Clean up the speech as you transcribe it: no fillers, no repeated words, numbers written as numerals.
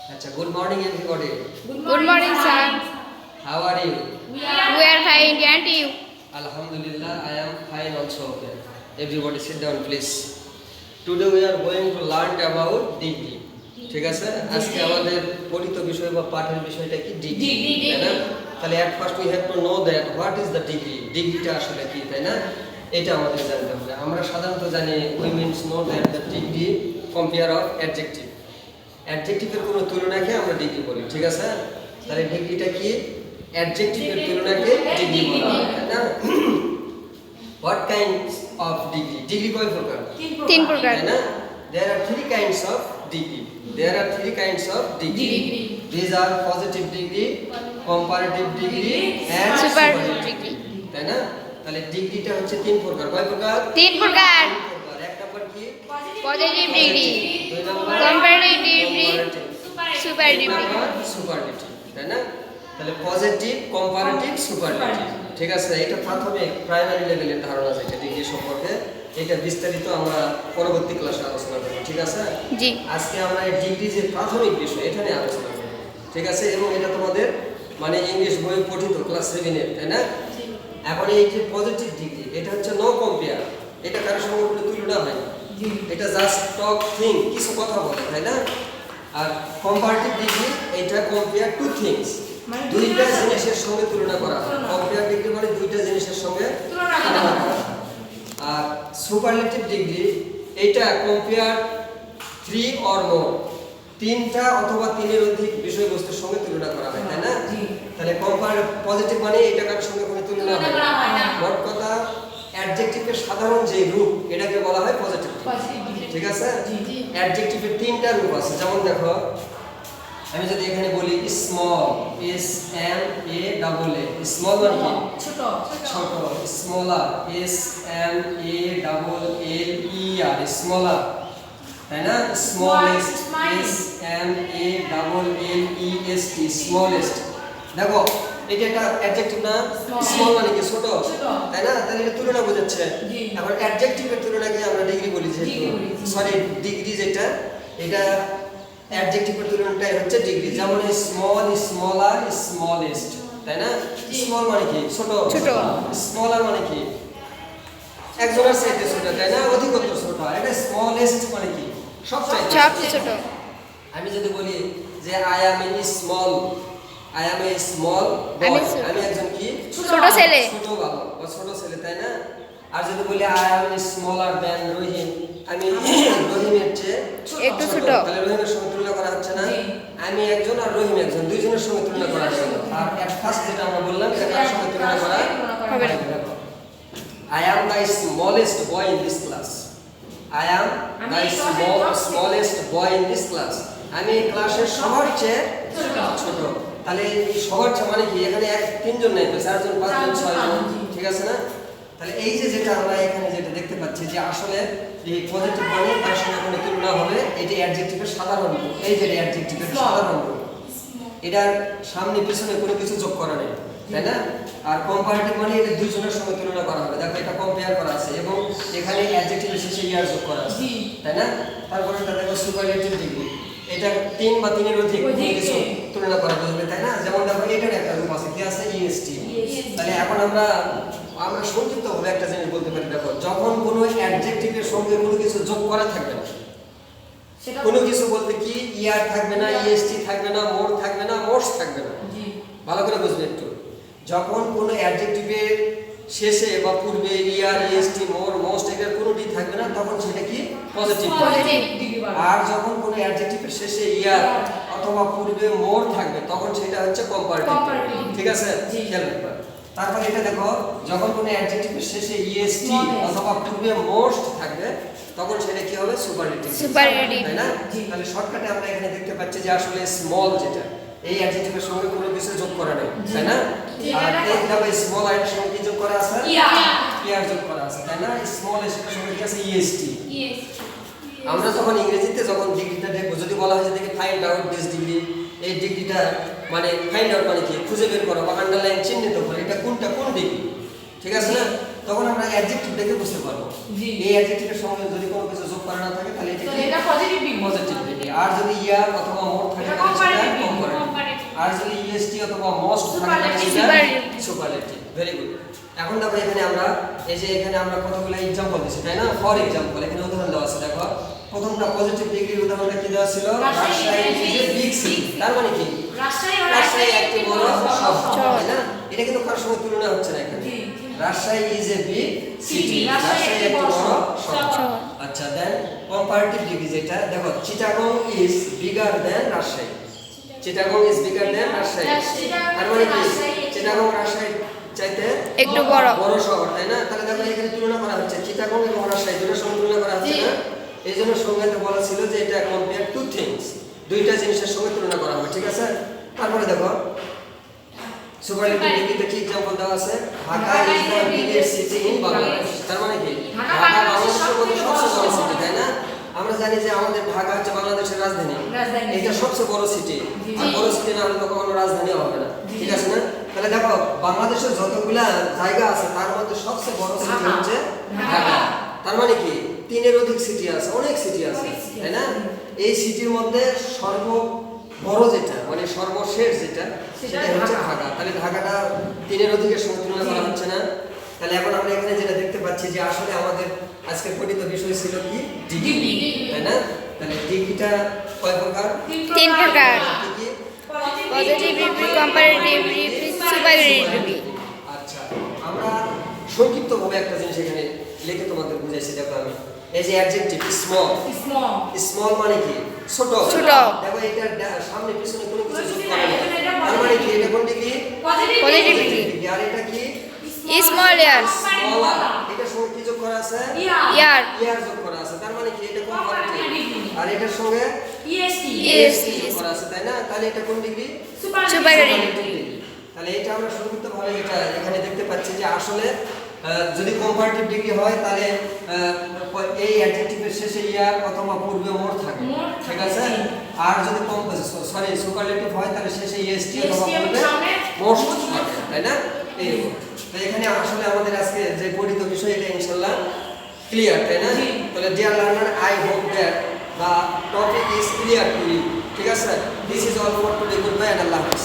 Acha, good morning everybody. Good morning, sir. How are you? We are fine, and you? Alhamdulillah, I am fine also. Okay. Everybody sit down please. Today we are going to learn about degree. ঠিক আছে আজকে আমাদের পড়িত বিষয় বা পাঠের বিষয়টা কি degree তাই না তাহলে at first we have to know that what is the degree ডিগ্রিটা আসলে কি তাই না এটা আমাদের জানতে হবে আমরা সাধারণত জানি we means no that the degree compare of adjective অ্যাডজেক্টিভের কোনো তুলনাকে আমরা ডিগ্রি বলি ঠিক আছে তাহলে ডিগ্রিটা কি অ্যাডজেক্টিভের তুলনাকে ডিগ্রি বলা হয় তাই না what kinds of degree degree কয় প্রকার তিন প্রকার তাই না there are three kinds of degree these are positive degree comparative degree and Superlative degree তাই না তাহলে ডিগ্রিটা হচ্ছে তিন প্রকার কয় প্রকার তিন প্রকার এক নাম্বার কি পজিটিভ ডিগ্রি দুই number comparative degree superlative superlative তাই না তাহলে পজিটিভ কম্পারেটিভ সুপারলেটিভ ঠিক আছে এটা প্রাথমিক প্রাইমারি লেভেলের ধারণা যেটা ডিগ্রি সম্পর্কে এটা বিস্তারিত আমরা পরবর্তী ক্লাসে আলোচনা করব ঠিক আছে জি আজকে আমরা এই ডিগ্রি যে প্রাথমিক বিষয় এটা নিয়ে আলোচনা করব ঠিক আছে এবং এটা তোমাদের মানে ইংলিশ বইয়ে পঠিত ক্লাস 7 এর তাই না এখন এই যে পজিটিভ ডিগ্রি এটা হচ্ছে নো কম্পেয়ার এটা কারোর সঙ্গে কোনো তুলনা হয় না এটা জাস্ট টক থিং কিছু কথা বলে তাই না আর কম্পারেটিভ ডিগ্রি এটা কম্পেয়ার টু থিংস দুইটা জিনিসের সঙ্গে তুলনা করা হয় কম্পেয়ার ডিগ্রি মানে দুইটা জিনিসের সঙ্গে তুলনা করা হয় আর সুপারলেটিভ ডিগ্রি এটা কম্পেয়ার 3 অর মোর তিনটা অথবা তিনের অধিক বিষয়বস্তুর সঙ্গে তুলনা করা হয় তাই না তাহলে কম্পেয়ার পজিটিভ মানে এটা কারোর সঙ্গে কোনো তুলনা হয় না মোট কথা অ্যাডজেক্টিভের সাধারণ যে রূপ এটাকে বলা হয় পজিটিভ ঠিক আছে অ্যাডজেক্টিভের তিনটা রূপ আছে যেমন দেখো আমি যদি এখানে বলি small S M A double A small মানে কি ছোট smaller S M A double L E R smaller তাই না smallest S M A double L E S T smallest দেখো এটা একটা অ্যাডজেক্টিভ না স্মল মানে কি ছোট তাই না তাহলে এটা তুলনা বোঝাচ্ছে এখন অ্যাডজেক্টিভের তুলনাকে আমরা ডিগ্রি বলি যেহেতু সরি ডিগ্রি যেটা এটা অ্যাডজেক্টিভের তুলনাটাই হচ্ছে ডিগ্রি যেমন স্মল স্মলার স্মলেস্ট তাই না স্মল মানে কি ছোট স্মলার মানে কি একজনের চাইতে ছোট তাই না অধিকতর ছোট এটা স্মলেস্ট মানে কি সবচেয়ে ছোট আমি যদি বলি যে আই অ্যাম এ স্মল বয় আমি একজন কি ছোট ছেলে ছোট বাবা বা ছোট ছেলে তাই না আর যদি বলি আই অ্যাম স্মলার দ্যান রহিম আমি রহিমের চেয়ে একটু ছোট তাহলে রহিমের সঙ্গে তুলনা করা হচ্ছে না আমি একজন আর রহিম একজন দুইজনের সঙ্গে তুলনা করা হচ্ছে আর এট ফার্স্ট যেটা আমরা বললাম এটা কার সঙ্গে তুলনা করা হবে না I am the smallest boy in this class I am the smallest boy in this class আমি এই ক্লাসের সবার চেয়ে ছোট তাহলে এই সবার চেয়ে মানে কি এখানে তিনজন নেই তো চারজন পাঁচজন ছয়জন ঠিক আছে না তাহলে এই যে যেটা আমরা এখানে যেটা দেখতে পাচ্ছি যে আসলে এই পজিটিভ মানে তার সঙ্গে কোনো তুলনা হবে এটা অ্যাডজেক্টিভের সাধারণ রূপ এই যে অ্যাডজেক্টিভের সাধারণ রূপ এটার সামনে পিছনে কোনো কিছু যোগ করা নেই তাই না আর কম্পারেটিভ মানে এটা দুইজনের সঙ্গে তুলনা করা হবে দেখো এটা কম্পেয়ার করা আছে এবং এখানে অ্যাডজেক্টিভের শেষে ইয়ার যোগ করা আছে তাই না তারপরে এটা দেখো সুপারলেটিভ ডিগ্রি এটা তিন বা তিনের অধিক কিছু তুলনা করা যাবে তাই না যেমন দেখো এটার একটা রূপ আছে কি আছে ইএসটি তাহলে এখন আমরা সংক্ষিপ্তভাবে একটা জিনিস বলতে পারি দেখো যখন কোনো অ্যাডজেক্টিভের সঙ্গে কোনো কিছু যোগ করা থাকবে না কোনো কিছু বলতে কি ইয়ার থাকবে না ইএসটি থাকবে না মোর থাকবে না মোর্স থাকবে না ভালো করে বুঝবে একটু যখন কোনো অ্যাডজেক্টিভের শেষে বা পূর্বে ইয়ার ইএসটি মোর মোস্ট এর কোনোটি থাকবে না তখন সেটা কি পজিটিভ আর যখন কোনো অ্যাডজেক্টিভের শেষে ইয়ার অথবা পূর্বে মোর থাকবে তখন সেটা হচ্ছে কম্পারেটিভ ঠিক আছে খেয়াল রাখবা তারপর এটা দেখো যখন কোনো অ্যাডজেক্টিভের শেষে ইএসটি অথবা পূর্বে মোস্ট থাকবে তখন সেটা কি হবে সুপারলেটিভ তাই না তাহলে শর্টকাটে আমরা এখানে দেখতে পাচ্ছি যে আসলে স্মল যেটা এই অ্যাডজেক্টিভের সঙ্গে কোনো কিছু যোগ করা নেই তাই না আর এইভাবে স্মল এর সঙ্গে কি যোগ করা আছে ইয়ার যোগ করা আছে তাই না স্মল এর সঙ্গে কি আছে ইএসটি আমরা যখন ইংরেজিতে যখন ডিগ্রিটা দেখব যদি বলা হয় যে দেখি ফাইন্ড আউট দিস ডিগ্রি এই ডিগ্রিটা মানে ফাইন্ড আউট মানে কি খুঁজে বের করা বা আন্ডারলাইন চিহ্নিত করা এটা কোনটা কোন ডিগ্রি ঠিক আছে না তখন আমরা অ্যাডজেক্টিভ দেখে বুঝতে পারবো এই অ্যাডজেক্টিভের সঙ্গে যদি কোনো কিছু যোগ করা না থাকে তাহলে এটা পজিটিভ ডিগ্রি আর যদি ইয়ার অথবা মোর থাকে তাহলে আর যদি ইএসটি অথবা মোস্ট সুপারলেটিভ। Very good. এখন দেখো এখানে আমরা এই যে এখানে আমরা কতগুলো एग्जांपल দিছি তাই না? ফর एग्जांपल এখানে উদাহরণ দেওয়া আছে দেখো। প্রথমটা পজিটিভ ডিগ্রির উদাহরণটা কি দেওয়া ছিল? Rajshahi is a big city. তার মানে কি? রাজশাহী একটি বড় শহর তাই না? এটা কিন্তু কার সঙ্গে তুলনা হচ্ছে না এখানে। Rajshahi is a big city, Rajshahi একটি বড় শহর। আচ্ছা, দেন কম্পারেটিভ ডিগ্রি যেটা দেখো, Chittagong is bigger then Rajshahi. Chittagong is bigger দেন রাজশাহী। তার মানে কি? চিটাগং রাজশাহী চাইতে একটু বড় শহর তাই না? তাহলে দেখো এখানে তুলনা করা হচ্ছে চিটাগং এবং রাজশাহী দুটোর সঙ্গে তুলনা করা হচ্ছে না? এই জন্য সংজ্ঞাতে বলা ছিল যে এটা কম্পেয়ার টু থিংস, দুইটা জিনিসের সঙ্গে তুলনা করা হবে, ঠিক আছে? তারপরে দেখো সুপারলেটিভ ডিগ্রিতে কি एग्जांपल দেওয়া আছে? Dhaka is the biggest city in Bangladesh. তার মানে কি? ঢাকা বাংলাদেশের মধ্যে সবচেয়ে বড় সিটি তাই না? আমরা জানি যে আমাদের ঢাকা হচ্ছে বাংলাদেশের রাজধানী, এটা সবচেয়ে বড় সিটি। আর বড় সিটি না হলে তো কখনো রাজধানী হবে না, ঠিক আছে না? তাহলে দেখো বাংলাদেশের যতগুলা জায়গা আছে তার মধ্যে সবচেয়ে বড় সিটি হচ্ছে ঢাকা। তার মানে কি? তিনের অধিক সিটি আছে, অনেক সিটি আছে তাই না? এই সিটির মধ্যে সর্ব বড় যেটা মানে সর্বশেষ যেটা সেটা হচ্ছে ঢাকা। তাহলে ঢাকাটা তিনের অধিকের সঙ্গে তুলনা করা হচ্ছে না? তাহলে এখন আমরা এখানে যেটা দেখতে পাচ্ছি যে আসলে আমাদের আজকে পঠিত বিষয় ছিল কি? ডিগ্রি, তাই না? তাহলে ডিগ্রিটা কয় প্রকার? 3 প্রকার। কি কি? Positive degree, comparative degree, superlative degree. আচ্ছা, আমরা সংক্ষিপ্তভাবে একটা জিনিস এখানে লিখে তোমাদের বুঝাইছি। দেখো আমি এই যে অ্যাডজেক্টিভ স্মল, স্মল মানে কি? ছোট। দেখো এটা সামনে পিছনে কোনো কিছু যোগ করা নেই। তার মানে কি? এটা কোন ডিগ্রি? Positive degree. আর এটা কি? স্মল ইয়ার। এটা সঙ্গে কি যোগ করা আছে? ইয়ার। ইয়ার যোগ করা আছে। তার মানে কি? এটা কোন ডিগ্রি? আর এটার সঙ্গে ইএসটি যোগ করা আছে তাই না? তাহলে এটা কোন ডিগ্রি? সুপারলেটিভ। তাহলে এটা আমরা সংক্ষিপ্তভাবে যেটা এখানে দেখতে পাচ্ছি যে আসলে যদি কম্পারেটিভ ডিগ্রি হয় তাহলে এই অ্যাডজেক্টিভের শেষে ইয়ার অথবা পূর্বে মোর থাকে, ঠিক আছে? আর যদি সুপারলেটিভ হয় তাহলে শেষে ইএসটি অথবা পূর্বে মোস্ট থাকে, তাই না? এইরকম। তো এখানে আসলে আমাদের আজকে যে পঠিত বিষয় এটা ইনশাআল্লাহ ক্লিয়ার, তাই না? তাহলে dear learner, I hope that the topic is clear to you, ঠিক আছে? This is all for today. Goodbye and আল্লাহ হাফেজ।